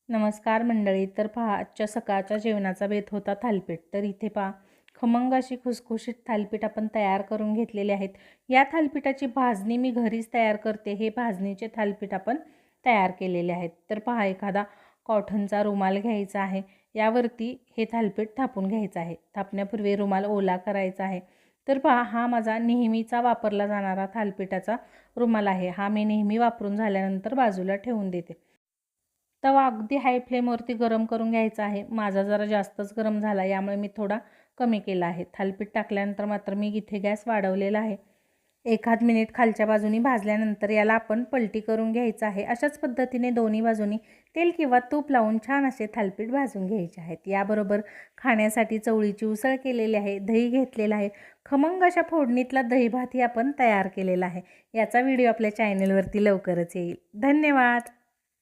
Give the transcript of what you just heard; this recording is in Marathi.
नमस्कार मंडळी. तर पहा, आजच्या सकाळच्या जेवणाचा बेत होता थालीपीठ. तर इथे पहा, खमंग अशी खुसखुशीत थालीपीठ आपण तयार करून घेतलेले आहेत. या थालीपीठाची भाजणी मी घरीच तयार करते. हे भाजणीचे थालीपीठ आपण तयार केलेले आहेत. तर पहा, एखादा कॉटनचा रुमाल घ्यायचा आहे, यावरती हे थालीपीठ थापून घ्यायचं आहे. थापण्यापूर्वी रुमाल ओला करायचा आहे. तर पहा, हा माझा नेहमीचा वापरला जाणारा थालीपीठाचा रुमाल आहे. हा मी नेहमी वापरून झाल्यानंतर बाजूला ठेवून देते. तवा अगदी हाय फ्लेमवरती गरम करून घ्यायचा आहे. माझा जरा जास्तच गरम झाला, यामुळे मी थोडा कमी केला आहे. थालीपीठ टाकल्यानंतर मात्र मी इथे गॅस वाढवलेला आहे. 1 मिनिट खालच्या बाजूनी भाजल्यानंतर याला आपण पलटी करून घ्यायचं आहे. अशाच पद्धतीने दोन्ही बाजूनी तेल किंवा तूप लावून छान असे थालीपीठ भाजून घ्यायचे आहेत. याबरोबर खाण्यासाठी चवळीची उसळ केलेली आहे, दही घेतलेलं आहे. खमंग अशा फोडणीतला दही भातही आपण तयार केलेला आहे. याचा व्हिडिओ आपल्या चॅनलवरती लवकरच येईल. धन्यवाद.